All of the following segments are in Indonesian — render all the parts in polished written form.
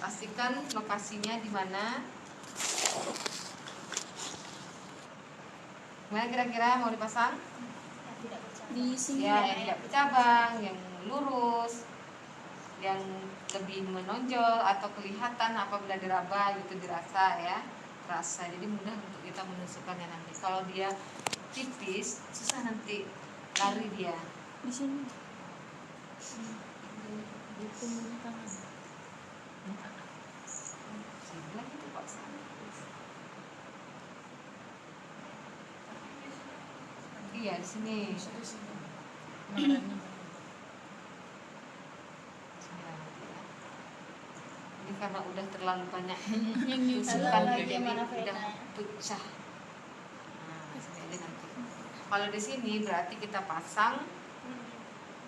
pastikan lokasinya di mana. Mana kira-kira mau dipasang? Di sini Ya, yang tidak bercabang, yang lurus, yang lebih menonjol atau kelihatan apabila diraba gitu, dirasa ya, terasa. Jadi mudah untuk kita menusukkannya nanti. Kalau dia tipis, susah nanti lari dia. di sini. Di punggung tangan. Sebelah itu Pak. Iya, di sini. Ini karena udah terlalu banyak tusukan jadi udah pecah. Nah, sini aja nanti. Kalau di sini berarti kita pasang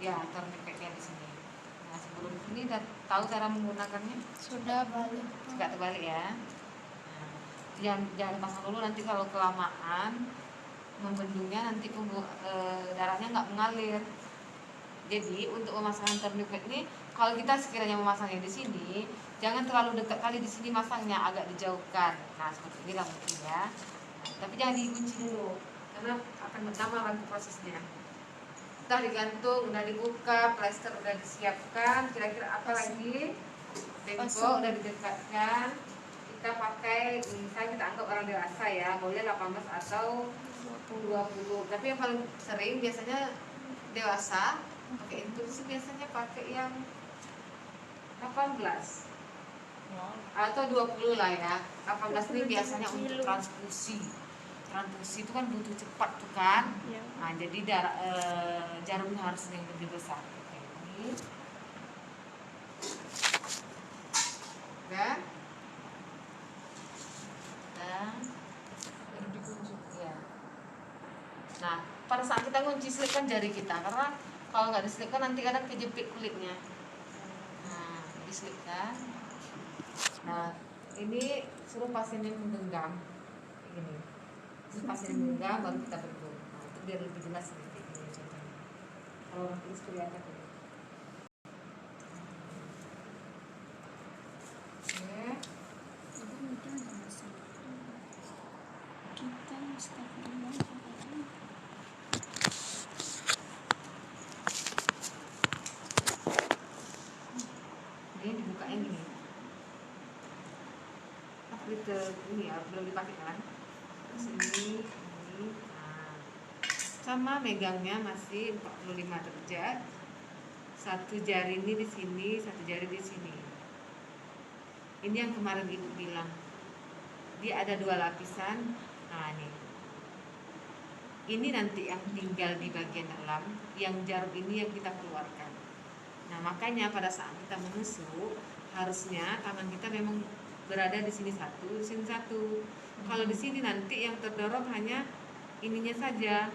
ya tourniquetnya di sini. Nah, sebelum ini udah tahu cara menggunakannya? Sudah balik. Juga terbalik ya. Nah, jangan pasang dulu, nanti kalau kelamaan membendungnya nanti darahnya nggak mengalir. Jadi untuk pemasangan tourniquet ini, kalau kita sekiranya memasangnya di sini, jangan terlalu dekat kali di sini masangnya, agak dijauhkan. Nah seperti inilah mungkin ya. Nah, tapi jangan dikunci dulu, karena akan lama lagi prosesnya. Udah digantung, udah dibuka, plester udah disiapkan. Kira-kira apa lagi? Tempo udah didekatkan. Kita pakai, misalnya kita anggap orang dewasa ya, boleh 18 atau 20. Tapi yang paling sering biasanya dewasa pakai intusi, biasanya pakai yang 18 atau 20 lah ya. 18 ini biasanya untuk transfusi. Transfusi itu kan butuh cepat tuh kan. Nah, jadi jarumnya harus yang lebih besar. Ini. Udah? Ya. Nah, pada saat kita ngunci selipkan jari kita, karena kalau nggak diselipkan nanti kadang kejepit kulitnya. Nah, diselipkan. Nah, ini suruh pasiennya menggenggam ini. Pasien menggenggam baru kita bentuk. Nah, itu biar lebih jelas nanti ini contohnya. Kalau orang tulis kelihatan ini. Ini dibukanya gini. Ini ya belum dipakai kan? Terus ini. Nah, sama megangnya masih 45 derajat. Satu jari ini di sini, satu jari di sini. Ini yang kemarin ibu bilang. Dia ada 2 lapisan. Nah, ini nanti yang tinggal di bagian dalam, yang jarum ini yang kita keluarkan. Nah, makanya pada saat kita menusuk, harusnya tangan kita memang berada di sini satu, di sini satu. Kalau di sini nanti yang terdorong hanya ininya saja.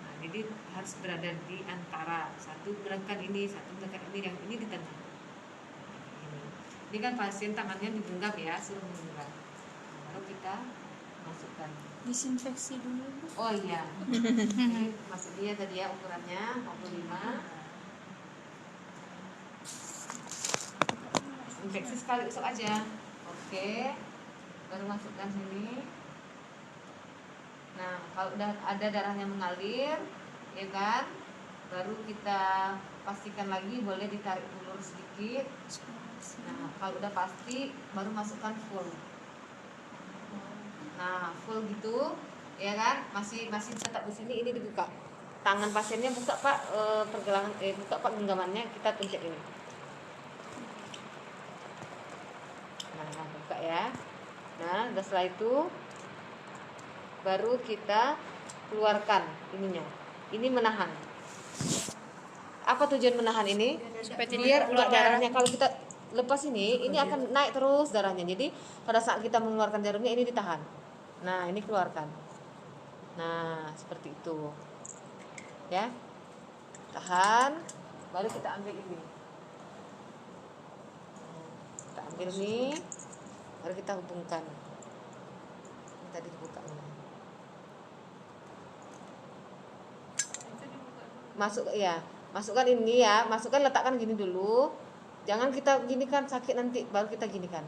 Nah, jadi harus berada di antara, satu menekan ini, satu menekan ini, yang ini di tengah. Ini kan pasien tangannya digenggam ya, suruh menggenggam. Baru kita masukkan. Disinfeksi dulu. Oh iya. Ini masuk dia tadi ya, ukurannya 45. Infeksi sekali usap aja. Oke. Baru masukkan sini. Nah, kalau udah ada darahnya mengalir, ya kan? Baru kita pastikan lagi, boleh ditarik ulur sedikit. Nah, kalau udah pasti baru masukkan full. Nah, full gitu, ya kan? Masih tetap di sini, ini dibuka. Tangan pasiennya buka Pak, pergelangan buka Pak genggamannya, kita tuncuk ini. Nah, buka ya. Nah, setelah itu baru kita keluarkan ininya. Ini menahan. Apa tujuan menahan ini? Biar enggak darahnya, kalau kita lepas ini akan naik terus darahnya. Jadi pada saat kita mengeluarkan jarumnya ini ditahan. Nah, ini keluarkan. Nah, seperti itu. Ya. Tahan, baru kita ambil ini. Kita ambil ini, baru kita hubungkan. Ini tadi dibuka ini. Masuk ya. Masukkan ini ya, masukkan, letakkan gini dulu. Jangan kita ginikan sakit nanti baru kita ginikan.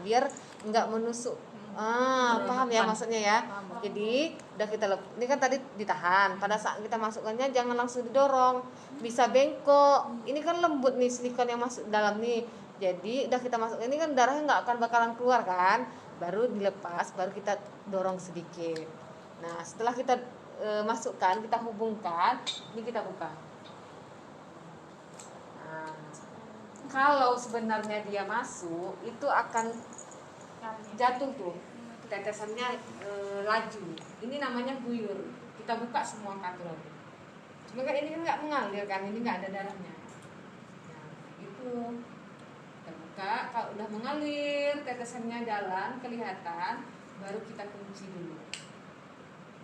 Biar nggak menusuk. Paham ya maksudnya ya. Jadi udah kita ini kan tadi ditahan. Pada saat kita masukkannya jangan langsung didorong. Bisa bengkok. Ini kan lembut nih silikon yang masuk dalam nih. Jadi udah kita masuk ini kan darahnya nggak akan bakalan keluar kan. Baru dilepas, baru kita dorong sedikit. Nah setelah kita masukkan, kita hubungkan, ini kita buka. Nah, kalau sebenarnya dia masuk, itu akan jatuh tuh tetesannya laju. Ini namanya guyur. Kita buka semua katrol. Cuma kan ini kan nggak mengalir kan, ini nggak ada darahnya. Nah, itu kita buka. Kalau udah mengalir, tetesannya jalan kelihatan, baru kita kunci dulu.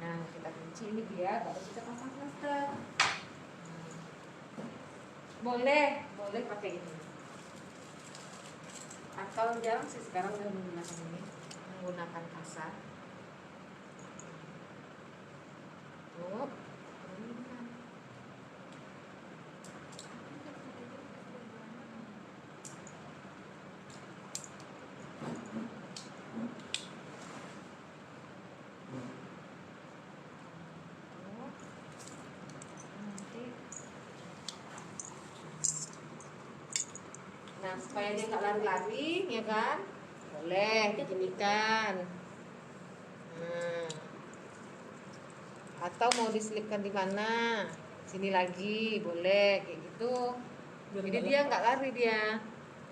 Nah, kita kunci ini dia, baru kita pasang plaster. Boleh pakai ini. Atau jarang sih sekarang udah menggunakan ini, menggunakan kasa. Tuh, nah supaya dia nggak lari-lari ya kan, boleh diginikan. Atau mau diselipkan di mana, sini lagi boleh kayak gitu. Jadi dia nggak lari dia.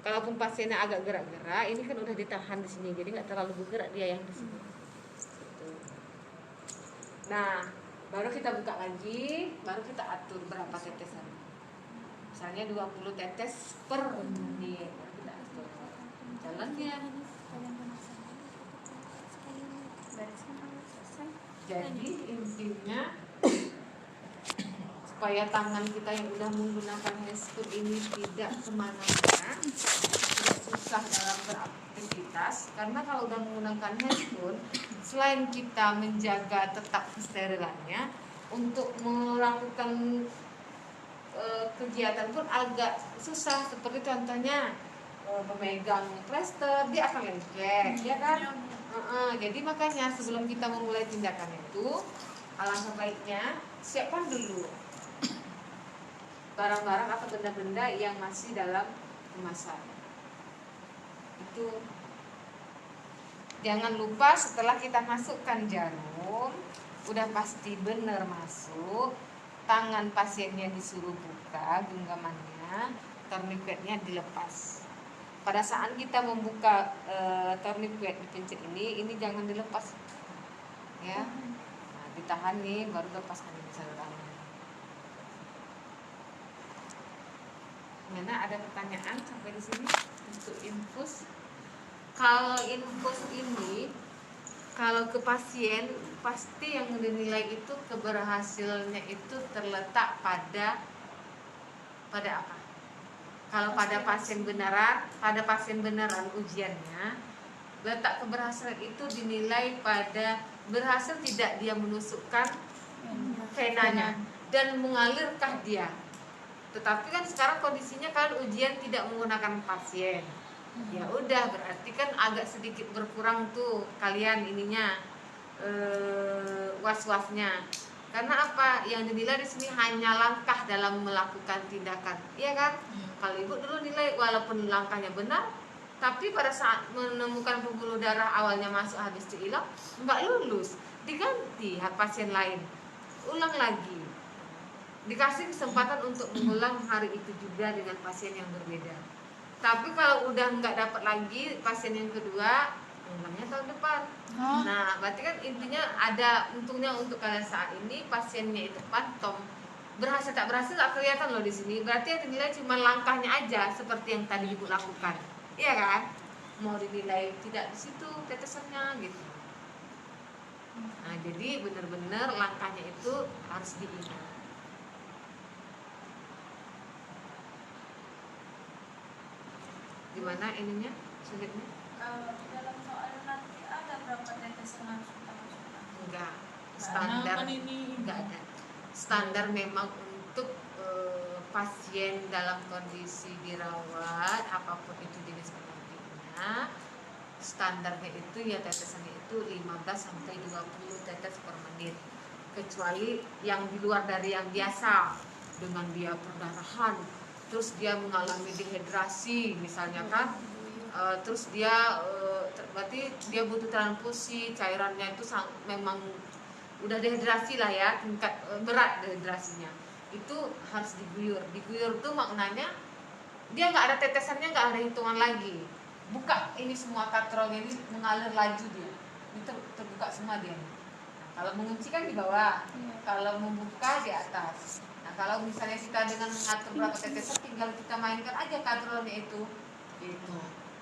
Kalaupun pasiennya agak gerak-gerak, ini kan udah ditahan di sini, jadi nggak terlalu bergerak dia yang di sini. Gitu. Nah, baru kita buka lagi, baru kita atur berapa tetesan. Misalnya 20 tetes per menit, kita atur jalannya. Jadi intinya supaya tangan kita yang udah menggunakan handscoot ini tidak kemana-mana, tidak susah dalam beraktivitas. Karena kalau udah menggunakan handscoot, selain kita menjaga tetap kesterilannya, untuk melakukan kegiatan pun agak susah. Seperti contohnya memegang plester, dia akan lengket, ya kan? Jadi makanya sebelum kita memulai tindakan itu, alangkah baiknya siapkan dulu barang-barang atau benda-benda yang masih dalam kemasan. Itu jangan lupa setelah kita masukkan jarum, udah pasti benar masuk, tangan pasiennya disuruh buka genggamannya, tourniquetnya dilepas. Pada saat kita membuka tourniquet dipencet ini jangan dilepas ya. Nah, ditahan nih, baru lepaskan salurannya. Mana ada pertanyaan sampai di sini untuk infus? Kalau infus ini, kalau ke pasien pasti yang dinilai itu keberhasilannya itu terletak pada apa? Kalau pada pasien beneran ujiannya, letak keberhasilan itu dinilai pada berhasil tidak dia menusukkan venanya dan mengalirkah dia. Tetapi kan sekarang kondisinya kalian ujian tidak menggunakan pasien. Ya udah, berarti kan agak sedikit berkurang tuh kalian ininya was-wasnya. Karena apa? Yang dinilai di sini hanya langkah dalam melakukan tindakan, iya kan? Kalau ibu dulu nilai walaupun langkahnya benar, tapi pada saat menemukan pembuluh darah awalnya masuk habis itu hilang, nggak lulus, diganti pasien lain, ulang lagi, dikasih kesempatan untuk mengulang hari itu juga dengan pasien yang berbeda. Tapi kalau udah nggak dapat lagi pasien yang kedua, ulangnya tahun depan. Nah, berarti kan intinya ada untungnya untuk kalian saat ini pasiennya itu phantom. Berhasil tak berhasil nggak kelihatan loh di sini. Berarti yang dinilai cuma langkahnya aja seperti yang tadi ibu lakukan, iya kan? Mau dinilai tidak di situ tetesannya gitu. Nah, jadi benar-benar langkahnya itu harus diingat. Gimana ininya sulitnya? Dalam soal nanti ada berapa tetesan harus kita masukkan? Enggak, standar enggak ada. Standar memang untuk pasien dalam kondisi dirawat apapun itu jenis penyakitnya, standarnya itu ya tetesannya itu 15 sampai 20 tetes per menit. Kecuali yang di luar dari yang biasa, dengan dia perdarahan, terus dia mengalami dehidrasi misalnya kan, terus dia berarti dia butuh transfusi, cairannya itu memang udah dehidrasi lah ya, tingkat berat dehidrasinya, itu harus diguyur. Diguyur tuh maknanya dia nggak ada tetesannya, nggak ada hitungan lagi. Buka ini semua katrolnya ini mengalir laju dia, ini terbuka semua dia. Nah, kalau mengunci kan di bawah, kalau membuka di atas. Nah, kalau misalnya kita dengan mengatur berapa tetesan, tinggal kita mainkan aja katrolnya itu.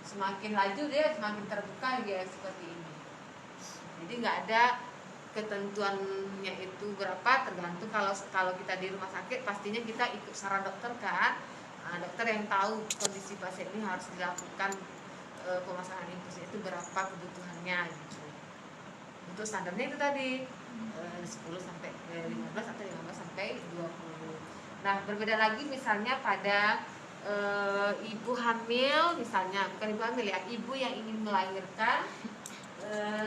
Semakin laju dia semakin terbuka dia seperti ini. Jadi nggak ada ketentuannya itu berapa, tergantung. Kalau kita di rumah sakit pastinya kita ikut saran dokter kan. Nah, dokter yang tahu kondisi pasien ini harus dilakukan pemasangan infus itu berapa kebutuhannya gitu. Untuk standarnya itu tadi 10 sampai 15 atau 15 sampai 20. Nah, berbeda lagi misalnya pada ibu hamil misalnya, bukan ibu hamil ya, ibu yang ingin melahirkan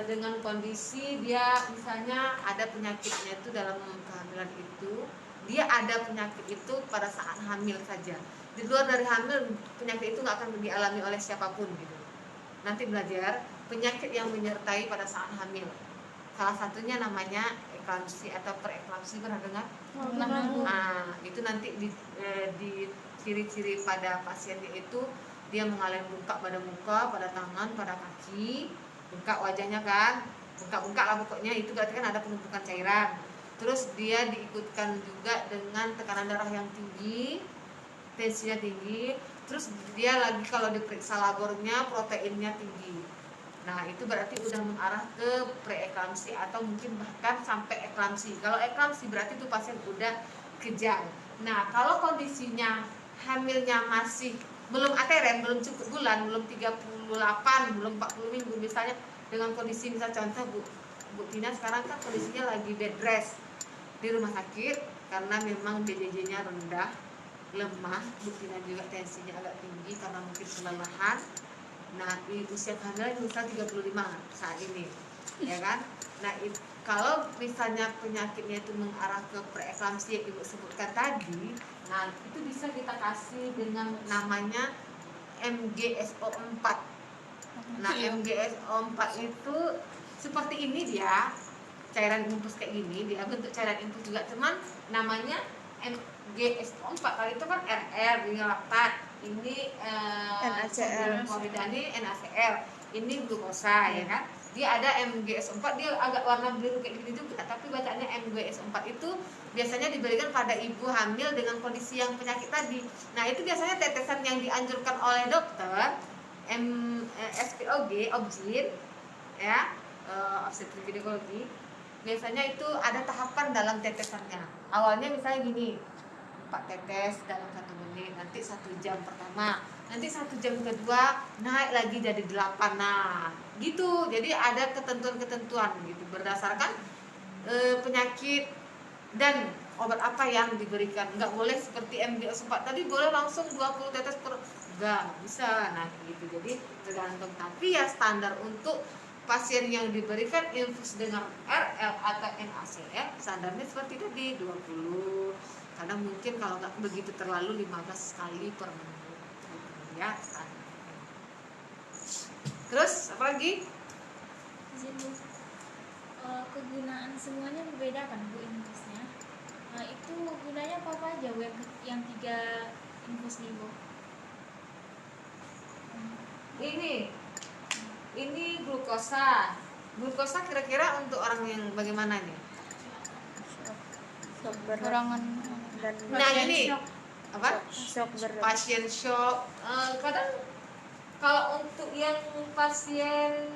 dengan kondisi dia misalnya ada penyakitnya itu dalam kehamilan itu, dia ada penyakit itu pada saat hamil saja. Di luar dari hamil penyakit itu nggak akan dialami oleh siapapun gitu. Nanti belajar penyakit yang menyertai pada saat hamil. Salah satunya namanya eklamsi atau preeklamsi, pernah dengar? Nah, itu nanti di ciri-ciri pada pasiennya itu dia mengalami bengkak pada muka, pada tangan, pada kaki, bengkak wajahnya kan, bengkak-bengkak lah pokoknya, itu berarti kan ada penumpukan cairan. Terus dia diikutkan juga dengan tekanan darah yang tinggi, tensinya tinggi, terus dia lagi kalau diperiksa labornya proteinnya tinggi. Nah, itu berarti udah mengarah ke preeklamsi atau mungkin bahkan sampai eklamsi. Kalau eklamsi berarti itu pasien udah kejang. Nah, kalau kondisinya hamilnya masih belum ATRM, belum cukup bulan, belum 38, belum 40 minggu misalnya, dengan kondisi misal contoh Bu Tina sekarang kan kondisinya lagi bed rest di rumah sakit karena memang BJJ-nya rendah, lemah, Bu Tina juga tensinya agak tinggi karena mungkin kelelahan. Nah, usia kehamilan misal 35 saat ini, ya kan? Nah, kalau misalnya penyakitnya itu mengarah ke preeklamsi yang Ibu sebutkan tadi, nah itu bisa kita kasih dengan namanya MGSO4. Nah, MGSO4 itu seperti ini dia, cairan infus kayak gini, dia bentuk cairan infus juga, cuman namanya MGSO4. Kali itu kan RR, ini laktat, ini NaCl, ini NaCl, ini glukosa, ya kan? Dia ada MGS4, dia agak warna biru kayak gini juga, tapi bacanya MGS4 itu biasanya diberikan pada ibu hamil dengan kondisi yang penyakit tadi. Nah, itu biasanya tetesan yang dianjurkan oleh dokter, SPOG, OBGYN, ya, obstetrik ginekologi. Biasanya itu ada tahapan dalam tetesannya. Awalnya misalnya gini, 4 tetes dalam 1 menit, nanti 1 jam pertama, nanti 1 jam kedua naik lagi jadi 8. Nah, gitu. Jadi ada ketentuan-ketentuan gitu berdasarkan penyakit dan obat apa yang diberikan. Enggak boleh seperti MGS4 tadi boleh langsung 20 tetes per, enggak bisa. Nah, gitu. Jadi tergantung, tapi ya standar untuk pasien yang diberikan infus dengan RL atau NaCl standarnya seperti tadi 20. Karena mungkin kalau nggak begitu terlalu 15 kali per minggu ya. Terus apa lagi? Kegunaan semuanya berbeda kan Bu infusnya. Itu gunanya apa aja Bu yang 3 infus nih Bu? Ini glukosa. Glukosa kira-kira untuk orang yang bagaimana nih? shock berat Kurangan dan Nah, ini apa? shock berat. Pasien shock. Kadang kalau untuk yang pasien